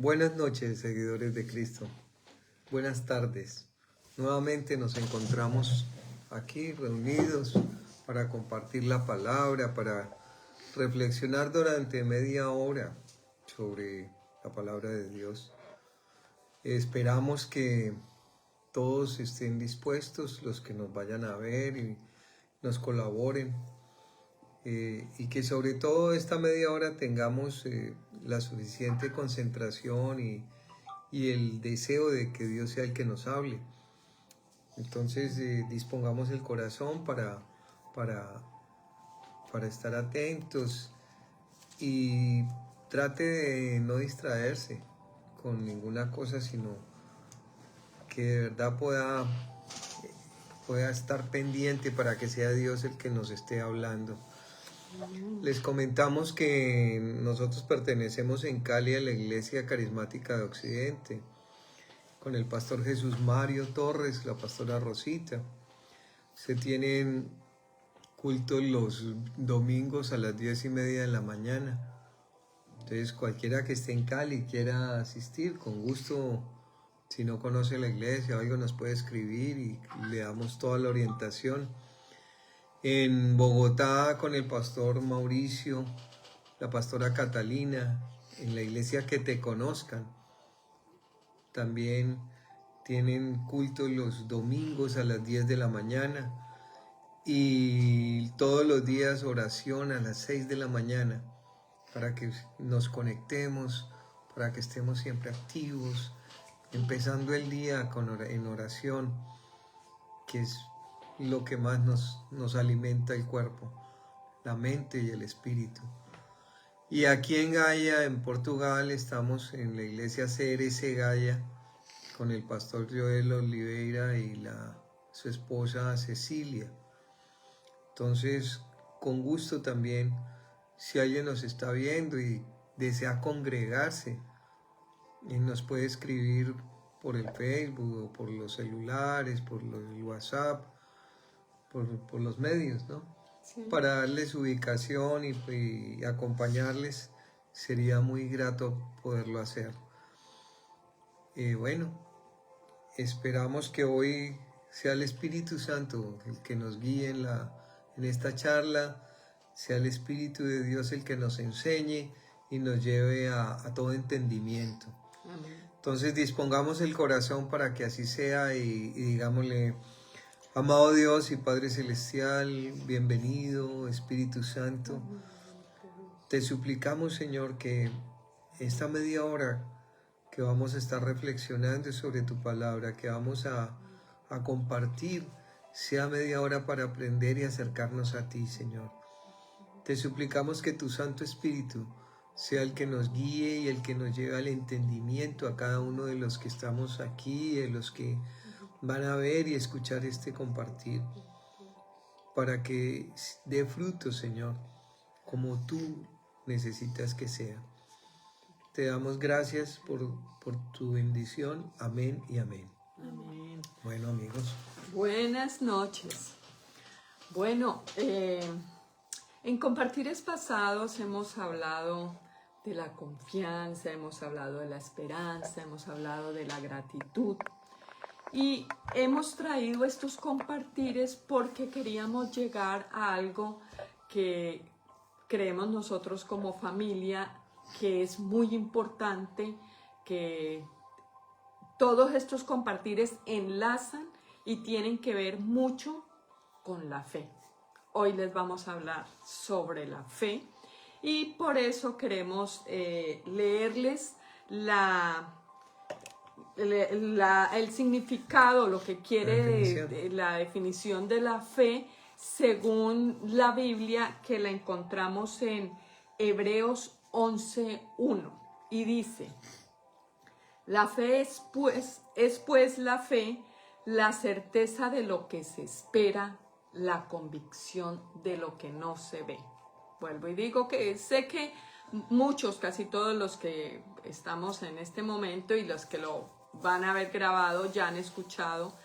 Buenas noches, seguidores de Cristo. Buenas tardes. Nuevamente nos encontramos aquí reunidos para compartir la palabra, para reflexionar durante media hora sobre la palabra de Dios. Esperamos que todos estén dispuestos, los que nos vayan a ver y nos colaboren. Y que sobre todo esta media hora tengamos la suficiente concentración y el deseo de que Dios sea el que nos hable. Entonces dispongamos el corazón para estar atentos y trate de no distraerse con ninguna cosa, sino que de verdad pueda estar pendiente para que sea Dios el que nos esté hablando. Les comentamos que nosotros pertenecemos en Cali a la Iglesia Carismática de Occidente, con el pastor Jesús Mario Torres, la pastora Rosita. Se tienen cultos los domingos a las 10:30 de la mañana. Entonces cualquiera que esté en Cali y quiera asistir, con gusto, si no conoce la iglesia o algo, nos puede escribir y le damos toda la orientación. En Bogotá con el pastor Mauricio, la pastora Catalina, en la iglesia Que Te Conozcan. También tienen culto los domingos a las 10 de la mañana y todos los días oración a las 6 de la mañana para que nos conectemos, para que estemos siempre activos, empezando el día en oración, que es lo que más nos alimenta el cuerpo, la mente y el espíritu. Y aquí en Gaia, en Portugal, estamos en la iglesia CRC Gaia con el pastor Joel Oliveira y su esposa Cecilia. Entonces, con gusto también, si alguien nos está viendo y desea congregarse, nos puede escribir por el Facebook o por los celulares, por el WhatsApp, por los medios, ¿no? Sí. Para darles ubicación y acompañarles, sería muy grato poderlo hacer. Bueno, esperamos que hoy sea el Espíritu Santo el que nos guíe en esta charla, sea el Espíritu de Dios el que nos enseñe y nos lleve a todo entendimiento. Amén. Entonces dispongamos el corazón para que así sea y digámosle: amado Dios y Padre Celestial, bienvenido Espíritu Santo. Te suplicamos, Señor, que esta media hora que vamos a estar reflexionando sobre tu palabra, que vamos a compartir, sea media hora para aprender y acercarnos a ti, Señor. Te suplicamos que tu Santo Espíritu sea el que nos guíe y el que nos lleve al entendimiento a cada uno de los que estamos aquí, de los que van a ver y escuchar este compartir, para que dé fruto, Señor, como tú necesitas que sea. Te damos gracias por tu bendición. Amén y amén. Amén. Bueno, amigos. Buenas noches. Bueno, en compartires pasados hemos hablado de la confianza, hemos hablado de la esperanza, hemos hablado de la gratitud. Y hemos traído estos compartires porque queríamos llegar a algo que creemos nosotros como familia que es muy importante, que todos estos compartires enlazan y tienen que ver mucho con la fe. Hoy les vamos a hablar sobre la fe y por eso queremos leerles el significado, lo que quiere la definición de la fe según la Biblia, que la encontramos en Hebreos 11:1 y dice: la fe es pues la fe, la certeza de lo que se espera, la convicción de lo que no se ve. Vuelvo y digo que sé que muchos, casi todos los que estamos en este momento y los que lo van a haber grabado ya han escuchado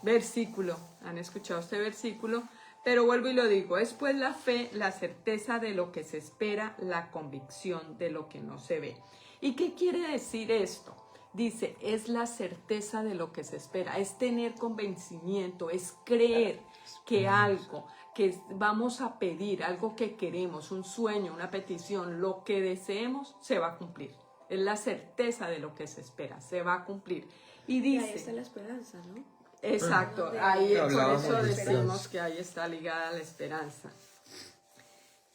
versículo, han escuchado este versículo, Pero vuelvo y lo digo, es pues la fe, la certeza de lo que se espera, la convicción de lo que no se ve. ¿Y qué quiere decir esto? Dice, es la certeza de lo que se espera, es tener convencimiento, es creer que algo que vamos a pedir, algo que queremos, un sueño, una petición, lo que deseemos, se va a cumplir. Es la certeza de lo que se espera, se va a cumplir. Y Y ahí dice, está la esperanza, ¿no? exacto, ahí por Hablábamos eso de decimos esperanza. que ahí está ligada la esperanza.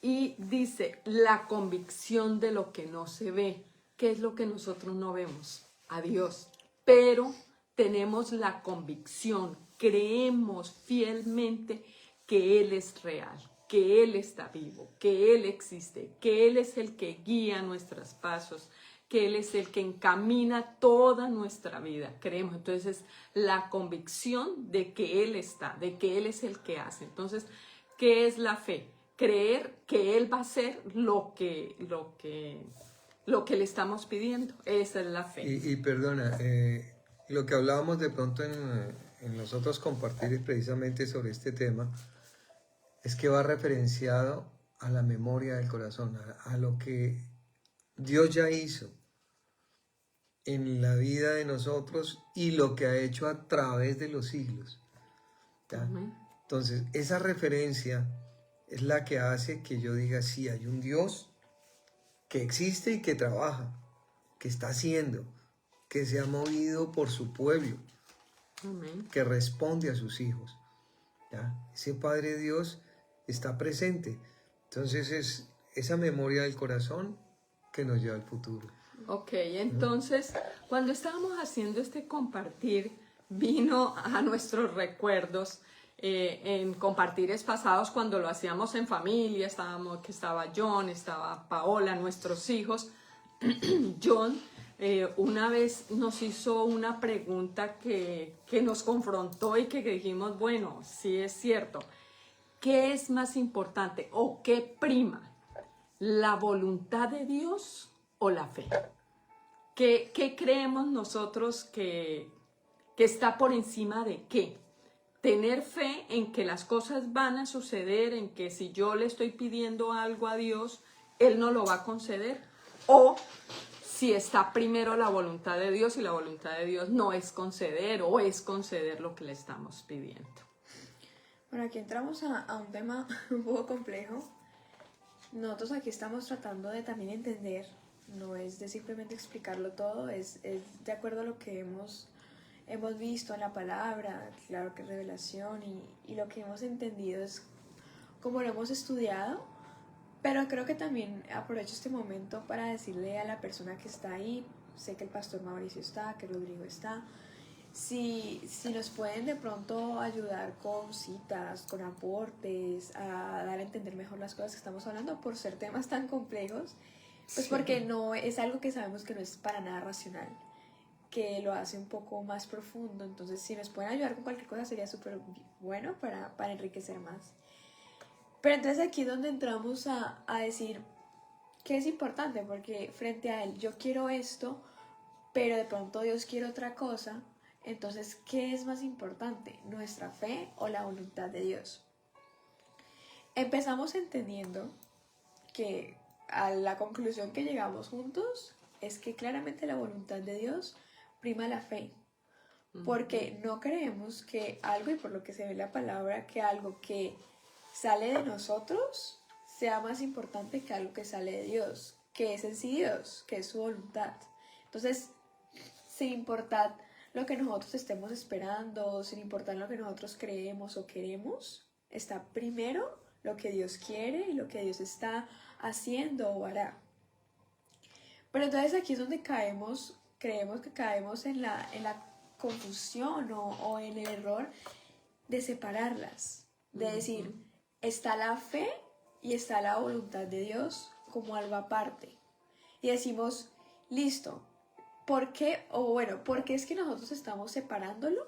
Y dice, la convicción de lo que no se ve. ¿Qué es lo que nosotros no vemos? A Dios. Pero tenemos la convicción, creemos fielmente que Él es real, que Él está vivo, que Él existe, que Él es el que guía nuestros pasos, que Él es el que encamina toda nuestra vida. Creemos, entonces, la convicción de que Él está, de que Él es el que hace. Entonces, ¿qué es la fe? Creer que Él va a hacer lo que le estamos pidiendo. Esa es la fe. Y perdona, lo que hablábamos de pronto en los otros compartires precisamente sobre este tema, es que va referenciado a la memoria del corazón, a lo que Dios ya hizo en la vida de nosotros y lo que ha hecho a través de los siglos. ¿Ya? Amén. Entonces, esa referencia es la que hace que yo diga, sí, hay un Dios que existe y que trabaja, que está haciendo, que se ha movido por su pueblo, Amén. que responde a sus hijos. ¿Ya? Ese Padre Dios está presente. Entonces es esa memoria del corazón que nos lleva al futuro. Ok, entonces, cuando estábamos haciendo este compartir, vino a nuestros recuerdos en compartires pasados cuando lo hacíamos en familia, que estaba John, estaba Paola, nuestros hijos. John una vez nos hizo una pregunta que nos confrontó y que dijimos, bueno, sí es cierto. ¿Qué es más importante o qué prima? ¿La voluntad de Dios o la fe? ¿Qué creemos nosotros que está por encima de qué? Tener fe en que las cosas van a suceder, en que si yo le estoy pidiendo algo a Dios, Él no lo va a conceder. O si está primero la voluntad de Dios y la voluntad de Dios no es conceder o es conceder lo que le estamos pidiendo. Bueno, aquí entramos a un tema un poco complejo. Nosotros aquí estamos tratando de también entender, no es de simplemente explicarlo todo, es de acuerdo a lo que hemos visto en la palabra, claro que es revelación, y lo que hemos entendido es como lo hemos estudiado, pero creo que también aprovecho este momento para decirle a la persona que está ahí, sé que el pastor Mauricio está, que Rodrigo está, si nos pueden de pronto ayudar con citas, con aportes, a dar a entender mejor las cosas que estamos hablando por ser temas tan complejos, pues Sí. porque no es algo que sabemos que no es para nada racional, que lo hace un poco más profundo. Entonces, si nos pueden ayudar con cualquier cosa sería súper bueno para enriquecer más. Pero entonces aquí es donde entramos a decir que es importante, porque frente a él, yo quiero esto, pero de pronto Dios quiere otra cosa. Entonces, ¿qué es más importante? ¿Nuestra fe o la voluntad de Dios? Empezamos entendiendo que a la conclusión que llegamos juntos es que claramente la voluntad de Dios prima la fe. Porque no creemos que algo, y por lo que se ve en la palabra, que algo que sale de nosotros sea más importante que algo que sale de Dios, que es en sí Dios, que es su voluntad. Entonces, sin importar lo que nosotros estemos esperando, sin importar lo que nosotros creemos o queremos, está primero lo que Dios quiere y lo que Dios está haciendo o hará. Pero entonces aquí es donde creemos que caemos en la confusión o en el error de separarlas, de decir, está la fe y está la voluntad de Dios como algo aparte. Y decimos, listo, ¿por qué? O bueno, ¿por qué es que nosotros estamos separándolo?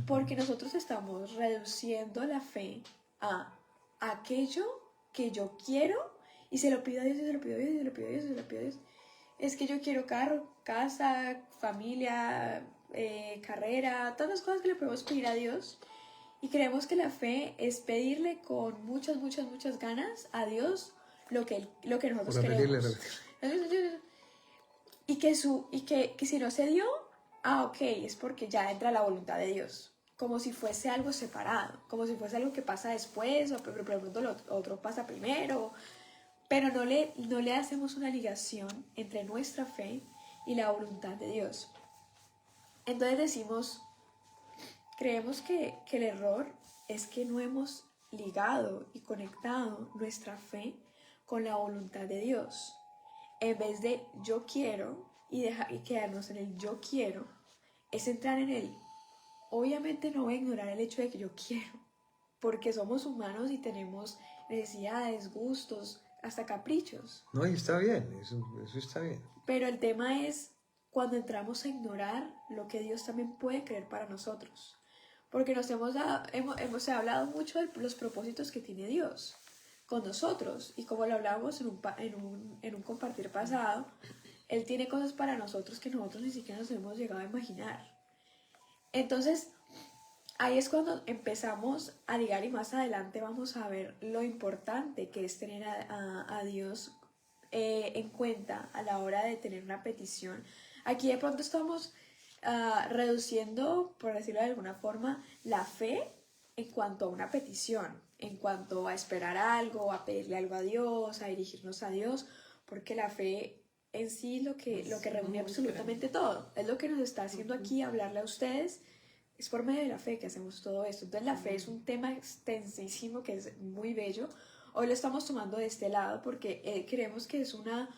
Porque nosotros estamos reduciendo la fe a aquello que yo quiero y se lo pido a Dios, y se lo pido a Dios, y se lo pido a Dios, y se lo pido a Dios. Es que yo quiero carro, casa, familia, carrera, tantas cosas que le podemos pedir a Dios. Y creemos que la fe es pedirle con muchas, muchas, muchas ganas a Dios lo que nosotros Repetirle, queremos. repetirle. Y que si no se dio, ok, es porque ya entra la voluntad de Dios. Como si fuese algo separado, como si fuese algo que pasa después, o pero de pronto lo otro pasa primero. Pero no le hacemos una ligación entre nuestra fe y la voluntad de Dios. Entonces decimos, creemos que el error es que no hemos ligado y conectado nuestra fe con la voluntad de Dios. En vez de yo quiero y quedarnos en el yo quiero, es entrar en el, obviamente no voy a ignorar el hecho de que yo quiero, porque somos humanos y tenemos necesidades, gustos, hasta caprichos. No, y está bien, eso está bien. Pero el tema es cuando entramos a ignorar lo que Dios también puede querer para nosotros. Porque nos hemos hablado mucho de los propósitos que tiene Dios con nosotros. Y como lo hablamos en un compartir pasado, Él tiene cosas para nosotros que nosotros ni siquiera nos hemos llegado a imaginar. Entonces, ahí es cuando empezamos a ligar y más adelante vamos a ver lo importante que es tener a Dios en cuenta a la hora de tener una petición. Aquí de pronto estamos reduciendo, por decirlo de alguna forma, la fe en cuanto a una petición, en cuanto a esperar algo, a pedirle algo a Dios, a dirigirnos a Dios, porque la fe en sí lo que reúne absolutamente todo. Es lo que nos está haciendo aquí hablarle a ustedes. Es por medio de la fe que hacemos todo esto. Entonces la fe es un tema extensísimo que es muy bello. Hoy lo estamos tomando de este lado porque creemos que es una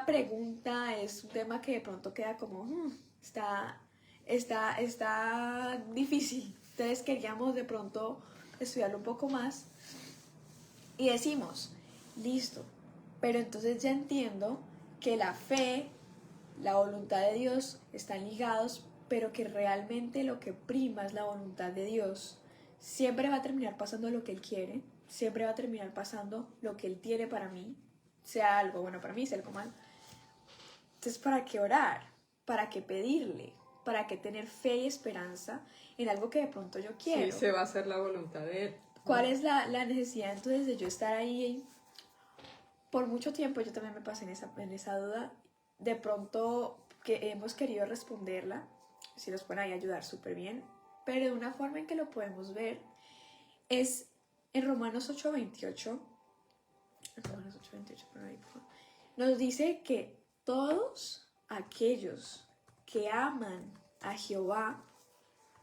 pregunta, es un tema que de pronto queda como, está difícil. Entonces queríamos de pronto estudiarlo un poco más y decimos, listo, pero entonces ya entiendo que la fe, la voluntad de Dios están ligados, pero que realmente lo que prima es la voluntad de Dios. Siempre va a terminar pasando lo que Él quiere, siempre va a terminar pasando lo que Él tiene para mí, sea algo bueno para mí, sea algo malo. Entonces, ¿para qué orar? ¿Para qué pedirle? ¿Para qué tener fe y esperanza en algo que de pronto yo quiero? Sí, se va a hacer la voluntad de Él. ¿Cuál es la necesidad entonces de yo estar ahí? Por mucho tiempo yo también me pasé en esa duda. De pronto que hemos querido responderla, si nos pueden ahí ayudar súper bien, pero de una forma en que lo podemos ver es en Romanos 8:28. Romanos 8:28, por ahí, por favor. Nos dice que todos aquellos que aman a Jehová,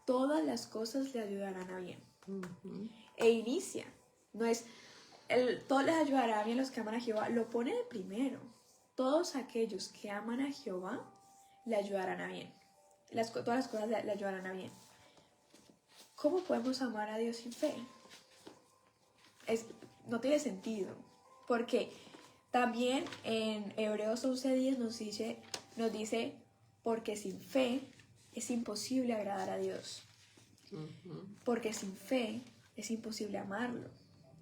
todas las cosas le ayudarán a bien. E inicia, no es todo les ayudará bien los que aman a Jehová, lo pone de primero. Todos aquellos que aman a Jehová le ayudarán a bien. Todas las cosas le ayudarán a bien. ¿Cómo podemos amar a Dios sin fe? No tiene sentido, porque también en Hebreos 11:10 nos dice, porque sin fe es imposible agradar a Dios. Porque sin fe es imposible amarlo.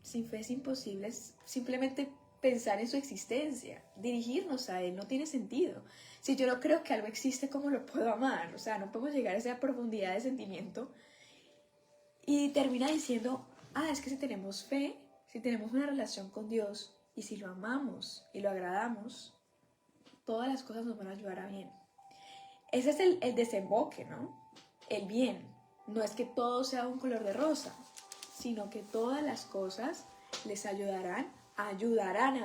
Sin fe es imposible simplemente pensar en su existencia, dirigirnos a Él, no tiene sentido. Si yo no creo que algo existe, ¿cómo lo puedo amar? O sea, no podemos llegar a esa profundidad de sentimiento. Y termina diciendo, es que si tenemos fe, si tenemos una relación con Dios, y si lo amamos y lo agradamos, todas las cosas nos van a ayudar a bien. Ese es el desemboque, ¿no? El bien. No es que todo sea un color de rosa, sino que todas las cosas les ayudarán a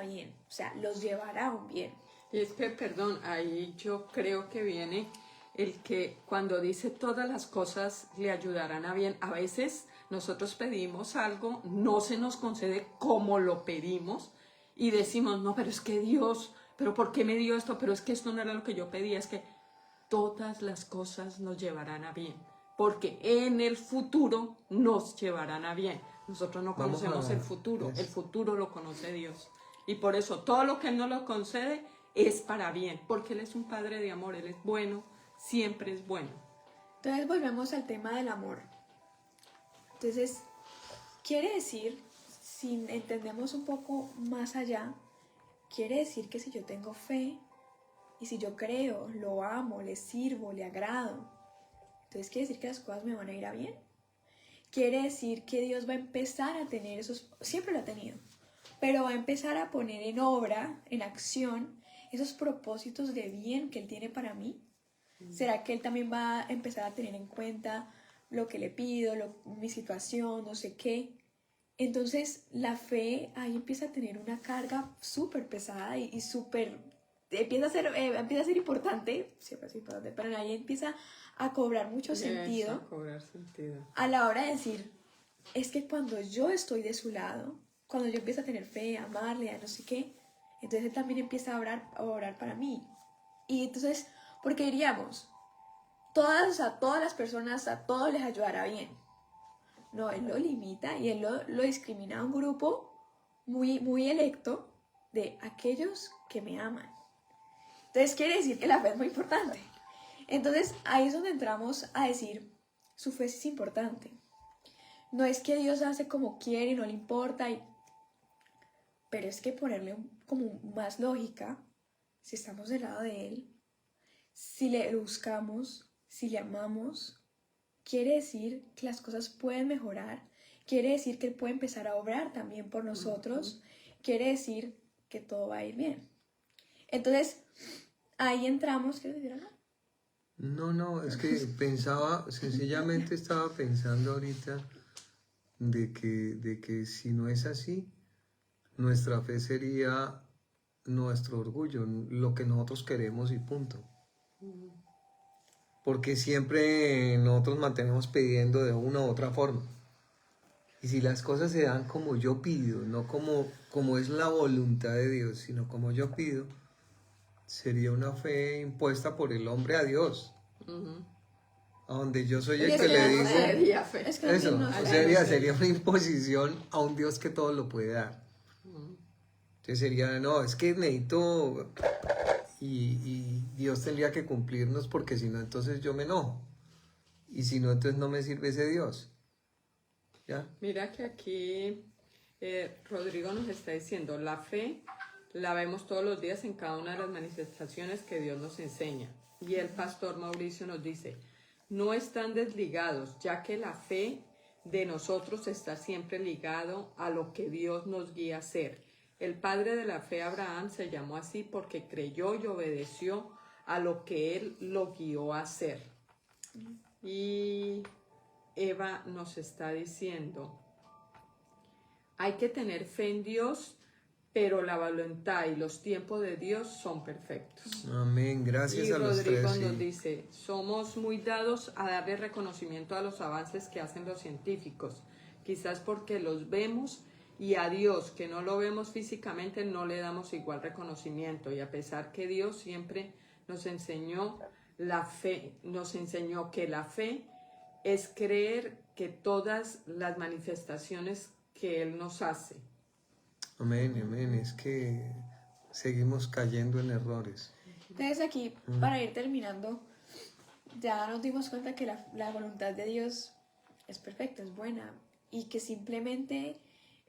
bien. O sea, los llevará a un bien. Y es que, perdón, ahí yo creo que viene el que cuando dice todas las cosas le ayudarán a bien, a veces nosotros pedimos algo, no se nos concede como lo pedimos y decimos, no, pero es que Dios, pero ¿por qué me dio esto? Pero es que esto no era lo que yo pedía, es que todas las cosas nos llevarán a bien, porque en el futuro nos llevarán a bien. Nosotros no conocemos el futuro lo conoce Dios. Y por eso todo lo que Él nos lo concede es para bien, porque Él es un Padre de amor, Él es bueno, siempre es bueno. Entonces volvemos al tema del amor. Entonces, quiere decir, si entendemos un poco más allá, quiere decir que si yo tengo fe y si yo creo, lo amo, le sirvo, le agrado, Entonces quiere decir que las cosas me van a ir a bien. Quiere decir que Dios va a empezar a tener esos, siempre lo ha tenido, pero va a empezar a poner en obra, en acción, esos propósitos de bien que Él tiene para mí. ¿Será que Él también va a empezar a tener en cuenta lo que le pido, mi situación, no sé qué? Entonces la fe ahí empieza a tener una carga súper pesada y súper, empieza a ser importante, siempre es importante, pero ahí empieza a cobrar mucho sentido. A cobrar sentido. A la hora de decir, es que cuando yo estoy de su lado, cuando yo empiezo a tener fe, a amarle, a no sé qué, entonces Él también empieza a orar para mí. Y entonces, porque diríamos, a todas las personas, a todos les ayudará bien. No, Él lo limita y Él lo discrimina a un grupo muy, muy electo de aquellos que me aman. Entonces quiere decir que la fe es muy importante. Entonces ahí es donde entramos a decir, su fe sí es importante. No es que Dios hace como quiere y no le importa, pero es que ponerle como más lógica, si estamos del lado de Él, si le buscamos, si le amamos, quiere decir que las cosas pueden mejorar, quiere decir que Él puede empezar a obrar también por nosotros, quiere decir que todo va a ir bien. Entonces, ahí entramos, ¿quieres decir algo? No, es que sencillamente estaba pensando ahorita de que si no es así, nuestra fe sería nuestro orgullo, lo que nosotros queremos y punto. Porque siempre nosotros mantenemos pidiendo de una u otra forma. Y si las cosas se dan como yo pido, no como es la voluntad de Dios, sino como yo pido, sería una fe impuesta por el hombre a Dios. A donde yo soy el que le digo. Sería fe. Es que Eso, no sería una imposición a un Dios que todo lo puede dar. Entonces sería, no, es que necesito. Y Dios tendría que cumplirnos porque si no, entonces yo me enojo. Y si no, entonces no me sirve ese Dios. ¿Ya? Mira que aquí Rodrigo nos está diciendo, la fe la vemos todos los días en cada una de las manifestaciones que Dios nos enseña. Y el pastor Mauricio nos dice, no están desligados, ya que la fe de nosotros está siempre ligado a lo que Dios nos guía a hacer. El padre de la fe, Abraham, se llamó así porque creyó y obedeció a lo que él lo guió a hacer. Y Eva nos está diciendo, hay que tener fe en Dios, pero la voluntad y los tiempos de Dios son perfectos. Amén, gracias Y a los Rodrigo tres. nos Sí. dice, somos muy dados a darle reconocimiento a los avances que hacen los científicos, quizás porque los vemos y a Dios, que no lo vemos físicamente, no le damos igual reconocimiento. Y a pesar que Dios siempre nos enseñó la fe, nos enseñó que la fe es creer que todas las manifestaciones que Él nos hace. Amén, amén. Es que seguimos cayendo en errores. Entonces aquí, para ir terminando, ya nos dimos cuenta que la voluntad de Dios es perfecta, es buena, y que simplemente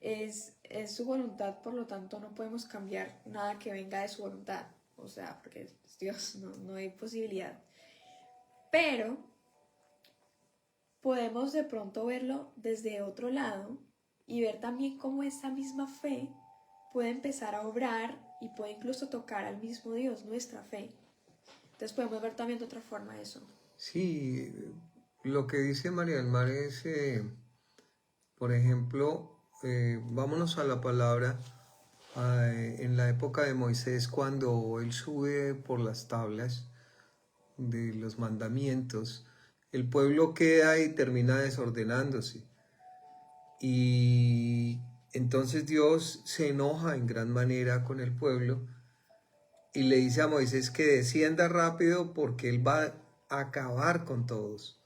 es su voluntad, por lo tanto no podemos cambiar nada que venga de su voluntad, o sea, porque es Dios, no hay posibilidad. Pero podemos de pronto verlo desde otro lado y ver también cómo esa misma fe puede empezar a obrar y puede incluso tocar al mismo Dios, nuestra fe. Entonces podemos ver también de otra forma eso. Sí, lo que dice María del Mar es, por ejemplo, vámonos a la palabra, en la época de Moisés, cuando él sube por las tablas de los mandamientos, el pueblo queda y termina desordenándose. Y entonces Dios se enoja en gran manera con el pueblo y le dice a Moisés que descienda rápido porque él va a acabar con todos.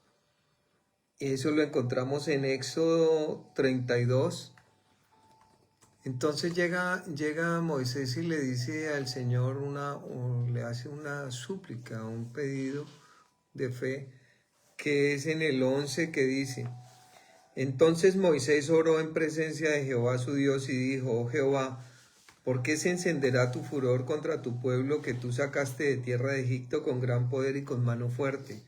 Eso lo encontramos en Éxodo 32. Entonces llega Moisés y le dice al Señor, le hace una súplica, un pedido de fe, que es en el 11 que dice: entonces Moisés oró en presencia de Jehová su Dios y dijo: oh Jehová, ¿por qué se encenderá tu furor contra tu pueblo que tú sacaste de tierra de Egipto con gran poder y con mano fuerte?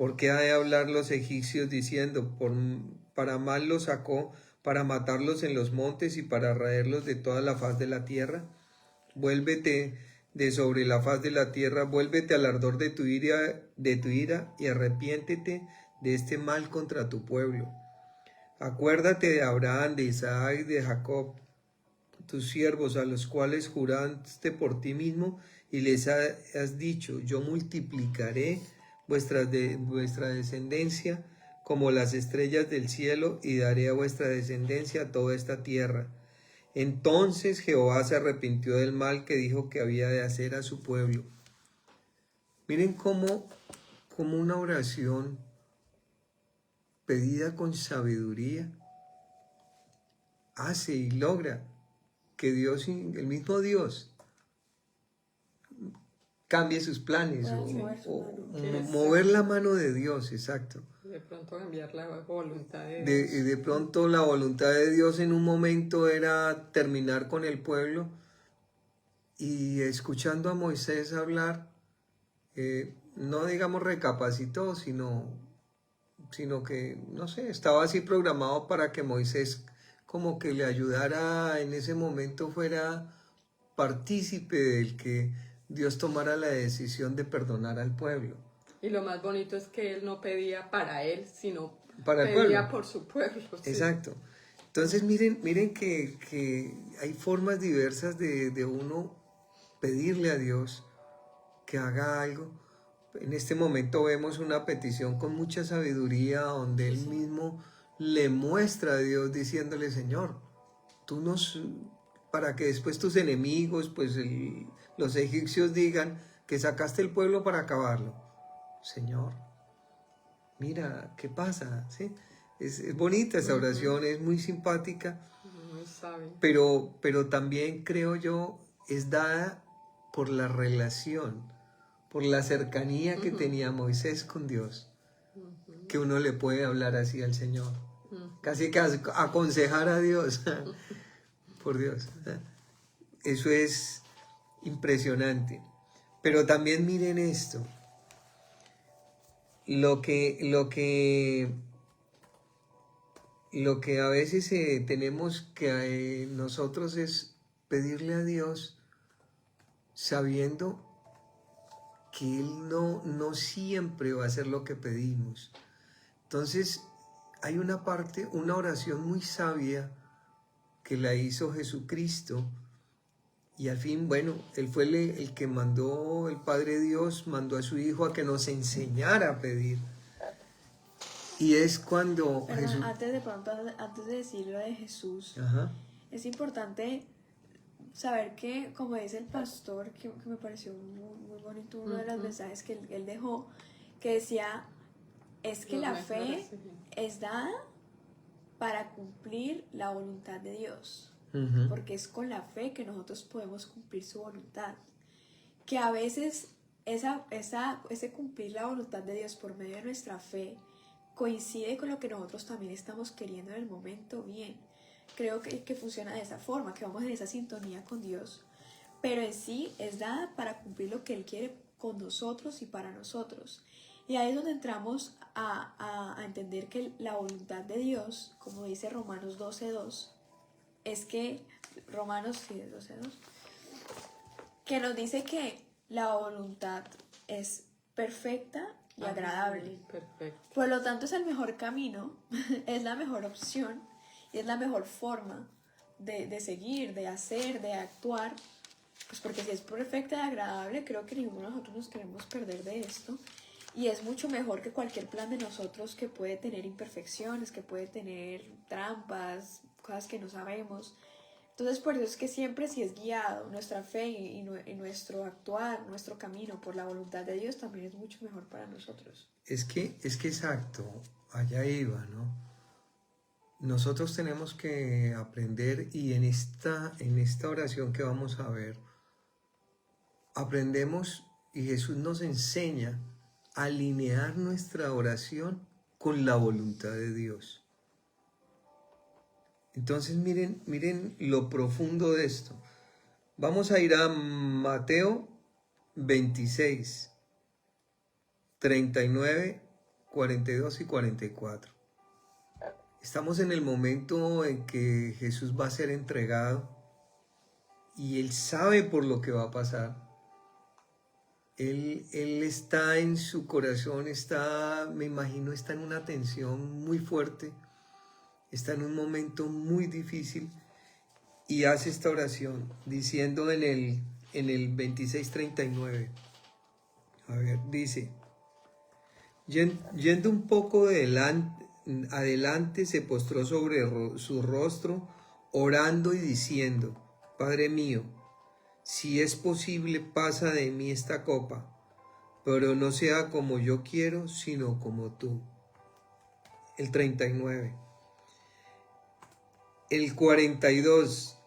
¿Por qué ha de hablar los egipcios diciendo, para mal los sacó, para matarlos en los montes y para raerlos de toda la faz de la tierra? Vuélvete de sobre la faz de la tierra, vuélvete al ardor de tu ira y arrepiéntete de este mal contra tu pueblo. Acuérdate de Abraham, de Isaac y de Jacob, tus siervos, a los cuales juraste por ti mismo y les has dicho, yo multiplicaré vuestra descendencia como las estrellas del cielo y daré a vuestra descendencia toda esta tierra. Entonces Jehová se arrepintió del mal que dijo que había de hacer a su pueblo. Miren cómo una oración pedida con sabiduría hace y logra que Dios, el mismo Dios, cambie sus planes mover la mano de Dios, exacto. De pronto cambiar la voluntad de Dios. De pronto la voluntad de Dios en un momento era terminar con el pueblo, y escuchando a Moisés hablar, no digamos recapacitó, sino que, no sé, estaba así programado para que Moisés como que le ayudara en ese momento, fuera partícipe del que Dios tomara la decisión de perdonar al pueblo. Y lo más bonito es que él no pedía para él, sino para el pedía pueblo. Por su pueblo. Sí. Exacto. Entonces miren que hay formas diversas de uno pedirle a Dios que haga algo. En este momento vemos una petición con mucha sabiduría, donde él mismo le muestra a Dios diciéndole, Señor, para que después tus enemigos, pues los egipcios digan que sacaste el pueblo para acabarlo. Señor, mira, ¿qué pasa? ¿Sí? Es bonita esta oración, es muy simpática, muy sabia. Pero también creo yo es dada por la relación, por la cercanía que tenía Moisés con Dios, que uno le puede hablar así al Señor, casi que aconsejar a Dios, por Dios. Eso es impresionante. Pero también miren esto, lo que a veces tenemos que nosotros es pedirle a Dios sabiendo que Él no siempre va a hacer lo que pedimos. Entonces hay una oración muy sabia que la hizo Jesucristo, y al fin, bueno, Él fue el que mandó, el Padre Dios mandó a su Hijo a que nos enseñara a pedir. Y es cuando Jesús... Antes de decir lo de Jesús, es importante saber que, como dice el pastor, que me pareció muy bonito, uno de los mensajes que él dejó, que decía, es que la fe es dada para cumplir la voluntad de Dios. Porque es con la fe que nosotros podemos cumplir su voluntad. Que a veces ese cumplir la voluntad de Dios por medio de nuestra fe coincide con lo que nosotros también estamos queriendo en el momento, bien. Creo que funciona de esa forma, que vamos en esa sintonía con Dios. Pero en sí es dada para cumplir lo que Él quiere con nosotros y para nosotros. Y ahí es donde entramos a entender que la voluntad de Dios, como dice Romanos 12:2, es que, Romanos 12:2, que nos dice que la voluntad es perfecta y agradable. Perfecto. Por lo tanto es el mejor camino, es la mejor opción y es la mejor forma de seguir, de hacer, de actuar. Pues porque si es perfecta y agradable, creo que ninguno de nosotros nos queremos perder de esto. Y es mucho mejor que cualquier plan de nosotros, que puede tener imperfecciones, que puede tener trampas, cosas que no sabemos. Entonces por eso es que siempre, si es guiado nuestra fe y nuestro actuar, nuestro camino por la voluntad de Dios, también es mucho mejor para nosotros. Es que exacto, allá iba, ¿no? Nosotros tenemos que aprender, y en esta oración que vamos a ver, aprendemos y Jesús nos enseña a alinear nuestra oración con la voluntad de Dios. Entonces miren lo profundo de esto. Vamos a ir a Mateo 26, 39 42 y 44. Estamos en el momento en que Jesús va a ser entregado y Él sabe por lo que va a pasar. Él está en su corazón, me imagino, está en una tensión muy fuerte, está en un momento muy difícil y hace esta oración diciendo en el 26:39, a ver, dice, yendo un poco adelante se postró sobre su rostro, orando y diciendo, Padre mío, si es posible, pasa de mí esta copa, pero no sea como yo quiero, sino como tú. El 39. El 42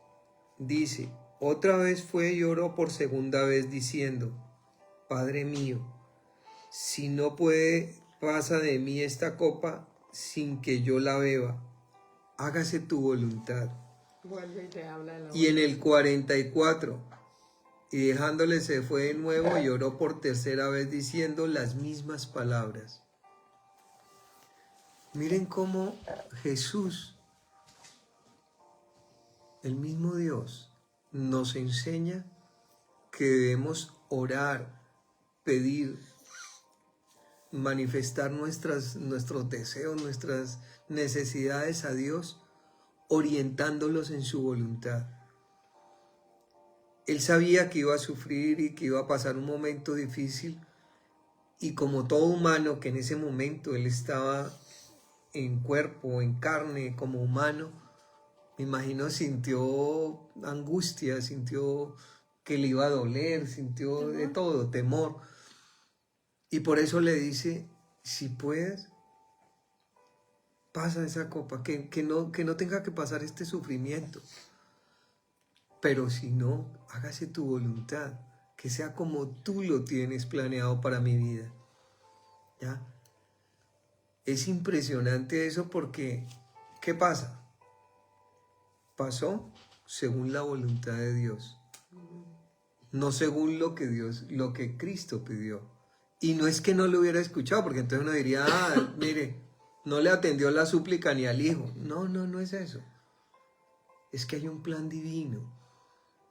dice, otra vez fue y oró por segunda vez diciendo, Padre mío, si no puede, pasa de mí esta copa sin que yo la beba, hágase tu voluntad. Vuelve y te habla de la Y en el 44, y dejándole se fue de nuevo y oró por tercera vez diciendo las mismas palabras. Miren cómo Jesús, el mismo Dios, nos enseña que debemos orar, pedir, manifestar nuestros deseos, nuestras necesidades a Dios, orientándolos en su voluntad. Él sabía que iba a sufrir y que iba a pasar un momento difícil, y como todo humano que en ese momento él estaba en cuerpo, en carne, como humano, me imagino sintió angustia, sintió que le iba a doler, sintió de todo, temor. Y por eso le dice, si puedes, pasa esa copa, que no tenga que pasar este sufrimiento. Pero si no, hágase tu voluntad, que sea como tú lo tienes planeado para mi vida. ¿Ya? Es impresionante eso porque, ¿qué pasa? Pasó según la voluntad de Dios, no según lo que Cristo pidió. Y no es que no lo hubiera escuchado, porque entonces uno diría, mire, no le atendió la súplica ni al hijo. No es eso. Es que hay un plan divino.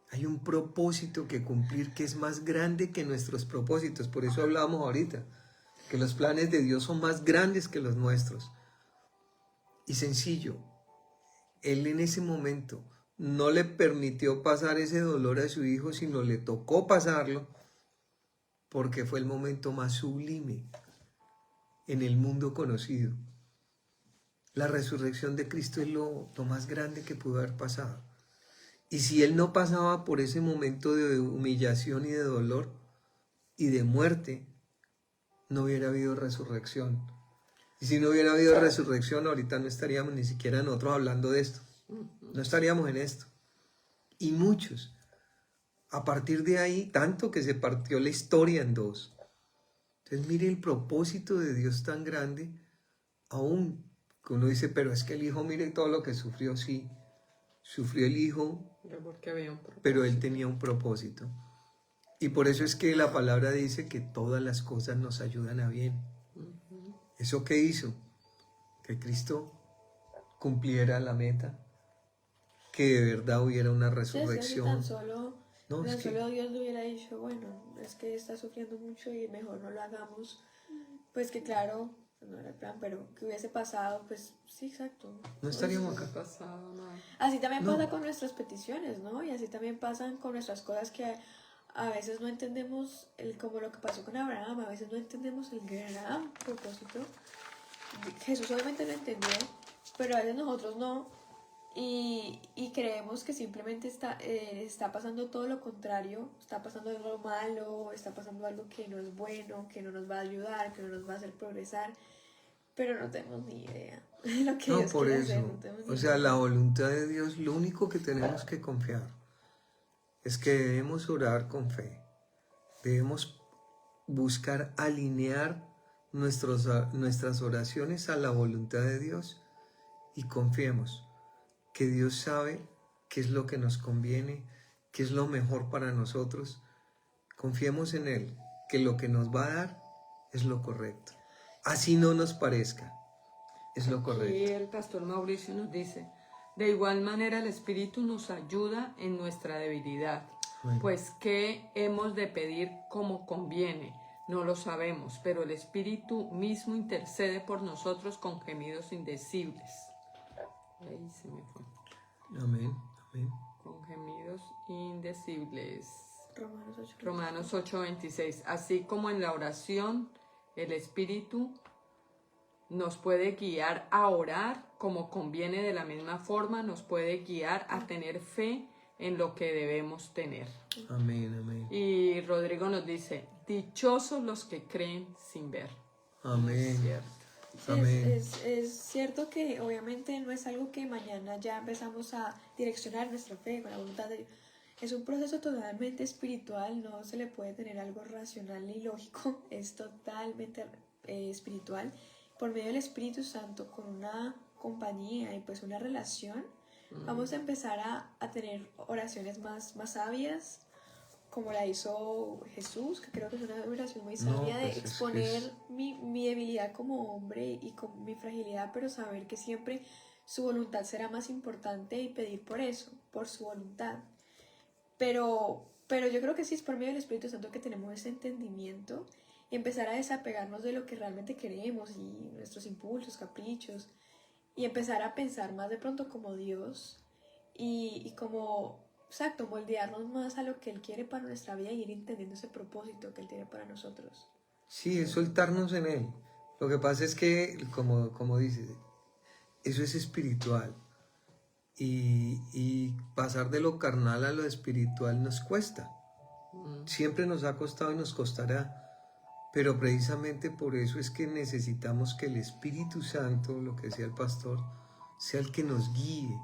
Hay un propósito que cumplir que es más grande que nuestros propósitos. Por eso hablábamos ahorita, que los planes de Dios son más grandes que los nuestros. Y sencillo, Él en ese momento no le permitió pasar ese dolor a su hijo, sino le tocó pasarlo porque fue el momento más sublime en el mundo conocido. La resurrección de Cristo es lo más grande que pudo haber pasado. Y si Él no pasaba por ese momento de humillación y de dolor y de muerte, no hubiera habido resurrección. Y si no hubiera habido resurrección, ahorita no estaríamos ni siquiera nosotros hablando de esto. No estaríamos en esto. Y muchos, a partir de ahí, tanto que se partió la historia en dos. Entonces mire el propósito de Dios tan grande, aún que uno dice, pero es que el hijo, mire todo lo que sufrió, sí. Sufrió el hijo, pero él tenía un propósito. Y por eso es que la palabra dice que todas las cosas nos ayudan a bien. ¿Eso qué hizo? Que Cristo cumpliera la meta, que de verdad hubiera una resurrección. Tan solo Dios le hubiera dicho, bueno, es que está sufriendo mucho y mejor no lo hagamos. Pues que claro, no era el plan, pero que hubiese pasado, pues sí, exacto. No estaríamos acá. Así también pasa con nuestras peticiones, ¿no? Y así también pasan con nuestras cosas que a veces no entendemos, como lo que pasó con Abraham, a veces no entendemos el gran propósito. Jesús obviamente lo entendió, pero a veces nosotros no. Y creemos que simplemente está pasando todo lo contrario, está pasando algo malo, está pasando algo que no es bueno, que no nos va a ayudar, que no nos va a hacer progresar, pero no tenemos ni idea de lo que Dios quiere hacer. No tenemos ni idea. La voluntad de Dios, lo único que tenemos que confiar es que debemos orar con fe, debemos buscar alinear nuestras oraciones a la voluntad de Dios y confiemos que Dios sabe qué es lo que nos conviene, qué es lo mejor para nosotros. Confiemos en Él, que lo que nos va a dar es lo correcto. así no nos parezca. Es lo Y correcto. el pastor Mauricio nos dice, de igual manera el Espíritu nos ayuda en nuestra debilidad, Amén. pues ¿qué hemos de pedir como conviene? No lo sabemos, pero el Espíritu mismo intercede por nosotros con gemidos indecibles. Ahí se me fue. Amén. Amén. Con gemidos indecibles. Romanos 8. Romanos 8:26. Así como en la oración, el Espíritu nos puede guiar a orar como conviene, de la misma forma nos puede guiar a tener fe en lo que debemos tener. Amén. Amén. Y Rodrigo nos dice, dichosos los que creen sin ver. Amén. Es cierto. Sí, Amén. es cierto que obviamente no es algo que mañana ya empezamos a direccionar nuestra fe con la voluntad de Dios. Es un proceso totalmente espiritual, no se le puede tener algo racional ni lógico, es totalmente espiritual. Por medio del Espíritu Santo, con una compañía y pues una relación, vamos a empezar a tener oraciones más sabias, como la hizo Jesús, que creo que es una oración muy sabia, de pues es exponer mi debilidad como hombre y con mi fragilidad, pero saber que siempre su voluntad será más importante y pedir por eso, por su voluntad. Pero yo creo que sí es por medio del Espíritu Santo que tenemos ese entendimiento y empezar a desapegarnos de lo que realmente queremos y nuestros impulsos, caprichos, y empezar a pensar más de pronto como Dios y como, exacto, moldearnos más a lo que Él quiere para nuestra vida y ir entendiendo ese propósito que Él tiene para nosotros. Sí, es soltarnos en Él. Lo que pasa es que, como dices, eso es espiritual. Y pasar de lo carnal a lo espiritual nos cuesta. Siempre nos ha costado y nos costará. Pero precisamente por eso es que necesitamos que el Espíritu Santo, lo que decía el pastor, sea el que nos guíe.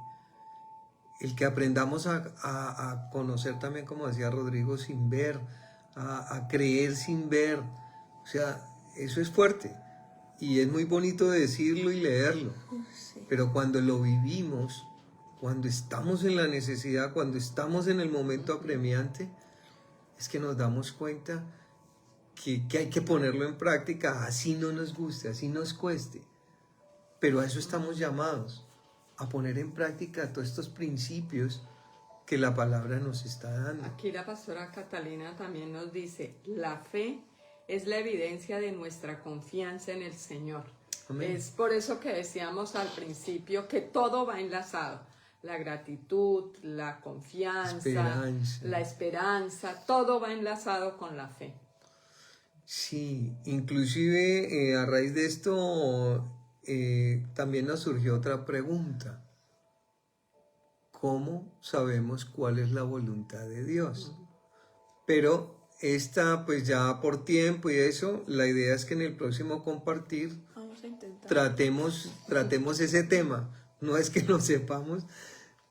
El que aprendamos a conocer también, como decía Rodrigo, sin ver, a creer sin ver. O sea, eso es fuerte. Y es muy bonito decirlo y leerlo. Sí. Pero cuando lo vivimos, cuando estamos en la necesidad, cuando estamos en el momento apremiante, es que nos damos cuenta que hay que ponerlo en práctica, así no nos guste, así nos cueste. Pero a eso estamos llamados, a poner en práctica todos estos principios que la palabra nos está dando. Aquí la pastora Catalina también nos dice, la fe es la evidencia de nuestra confianza en el Señor. Amén. Es por eso que decíamos al principio que todo va enlazado. La gratitud, la confianza, la esperanza, todo va enlazado con la fe. Sí, inclusive a raíz de esto también nos surgió otra pregunta. ¿Cómo sabemos cuál es la voluntad de Dios? Pero esta, pues ya por tiempo y eso, la idea es que en el próximo compartir Vamos a intentar. tratemos ese tema. No es que lo sepamos,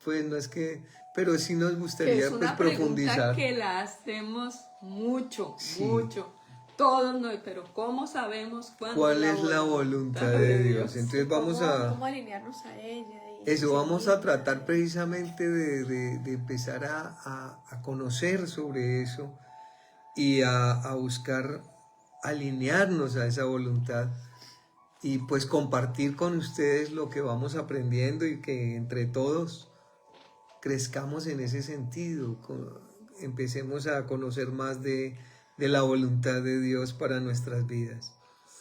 pues no es que, pero sí nos Que gustaría es una pues pregunta profundizar. que la hacemos mucho, Sí. mucho. Todos no, pero ¿cómo sabemos ¿Cuál es la voluntad de Dios? Entonces vamos ¿Cómo alinearnos a ella? Y eso, vamos a seguirla. tratar precisamente de empezar a conocer sobre eso y a buscar alinearnos a esa voluntad y pues compartir con ustedes lo que vamos aprendiendo y que entre todos crezcamos en ese sentido, empecemos a conocer más de la voluntad de Dios para nuestras vidas.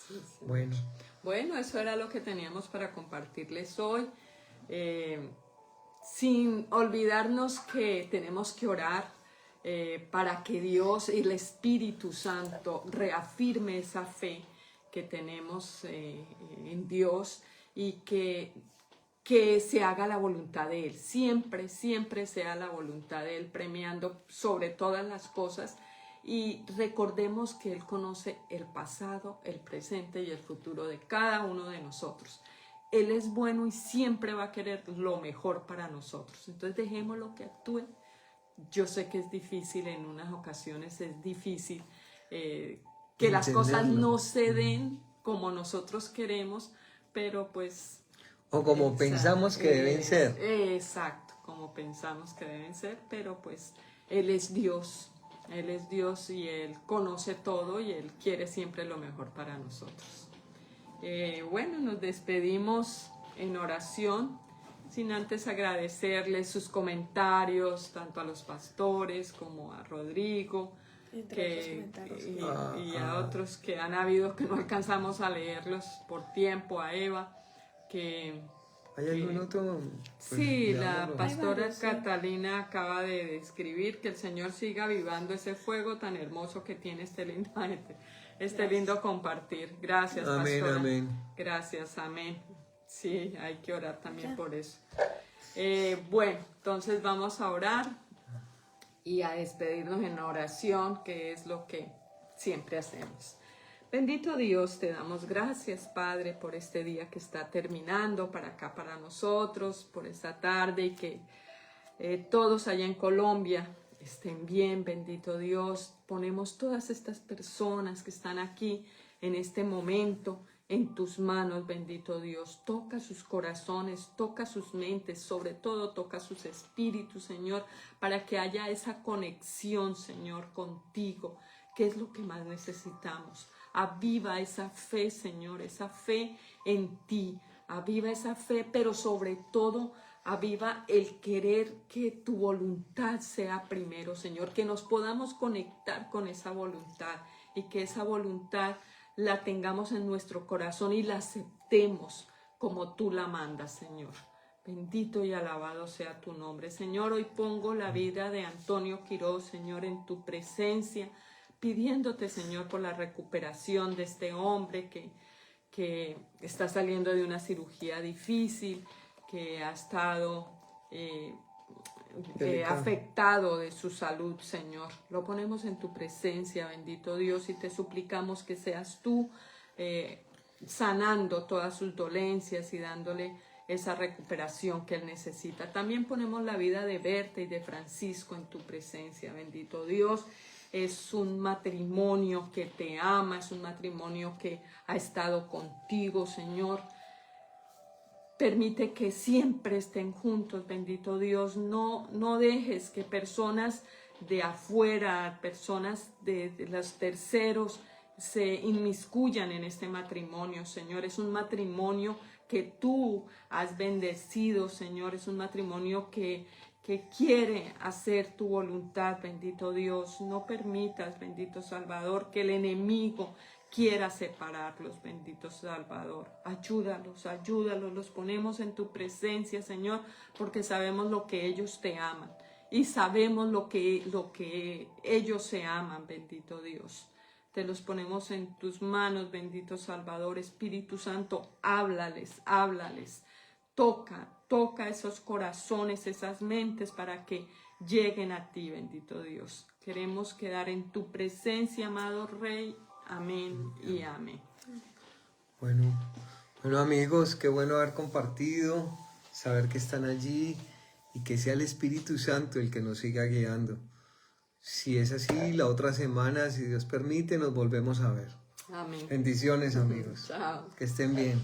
Sí, sí. Bueno, Eso era lo que teníamos para compartirles hoy. Sin olvidarnos que tenemos que orar para que Dios y el Espíritu Santo reafirme esa fe que tenemos en Dios y que se haga la voluntad de Él. Siempre, siempre sea la voluntad de Él, premiando sobre todas las cosas. Y recordemos que Él conoce el pasado, el presente y el futuro de cada uno de nosotros. Él es bueno y siempre va a querer lo mejor para nosotros. Entonces dejémoslo que actúe. Yo sé que es difícil, en unas ocasiones es difícil que las cosas no se den como nosotros queremos, pero pues... o como pensamos que deben ser. Exacto, como pensamos que deben ser, pero pues Él es Dios. Él es Dios y Él conoce todo y Él quiere siempre lo mejor para nosotros. Bueno, nos despedimos en oración, sin antes agradecerles sus comentarios, tanto a los pastores como a Rodrigo, Entre otros comentarios. y a otros que han habido que no alcanzamos a leerlos por tiempo, a Eva, que... ¿Hay algún otro? Pues, Sí, la leámoslo. pastora Hay varios, sí. Catalina acaba de describir que el Señor siga avivando ese fuego tan hermoso que tiene este lindo compartir. Gracias, Amén, pastora. amén. Gracias, amén. Sí, hay que orar también por eso. Bueno, entonces vamos a orar y a despedirnos en oración, que es lo que siempre hacemos. Bendito Dios, te damos gracias, Padre, por este día que está terminando para acá, para nosotros, por esta tarde y que todos allá en Colombia estén bien, bendito Dios. Ponemos todas estas personas que están aquí en este momento en tus manos, bendito Dios. Toca sus corazones, toca sus mentes, sobre todo toca sus espíritus, Señor, para que haya esa conexión, Señor, contigo, que es lo que más necesitamos. Aviva esa fe, Señor, esa fe en ti. Aviva esa fe, pero sobre todo aviva el querer que tu voluntad sea primero, Señor. Que nos podamos conectar con esa voluntad y que esa voluntad la tengamos en nuestro corazón y la aceptemos como tú la mandas, Señor. Bendito y alabado sea tu nombre. Señor, hoy pongo la vida de Antonio Quiroz, Señor, en tu presencia, pidiéndote, Señor, por la recuperación de este hombre que está saliendo de una cirugía difícil, que ha estado afectado de su salud, Señor. Lo ponemos en tu presencia, bendito Dios, y te suplicamos que seas tú sanando todas sus dolencias y dándole esa recuperación que él necesita. También ponemos la vida de Berta y de Francisco en tu presencia, bendito Dios. Es un matrimonio que te ama, es un matrimonio que ha estado contigo, Señor. Permite que siempre estén juntos, bendito Dios. No dejes que personas de afuera, personas de los terceros se inmiscuyan en este matrimonio, Señor. Es un matrimonio que tú has bendecido, Señor. Es un matrimonio que quiere hacer tu voluntad, bendito Dios. No permitas, bendito Salvador, que el enemigo quiera separarlos, bendito Salvador. Ayúdalos, los ponemos en tu presencia, Señor, porque sabemos lo que ellos te aman y sabemos lo que ellos se aman, bendito Dios. Te los ponemos en tus manos, bendito Salvador. Espíritu Santo, háblales. Toca esos corazones, esas mentes para que lleguen a ti, bendito Dios. Queremos quedar en tu presencia, amado Rey. Amén y amén. Bueno, amigos, qué bueno haber compartido, saber que están allí y que sea el Espíritu Santo el que nos siga guiando. Si es así, la otra semana, si Dios permite, nos volvemos a ver. Amén. Bendiciones, amigos. Chao. Que estén bien.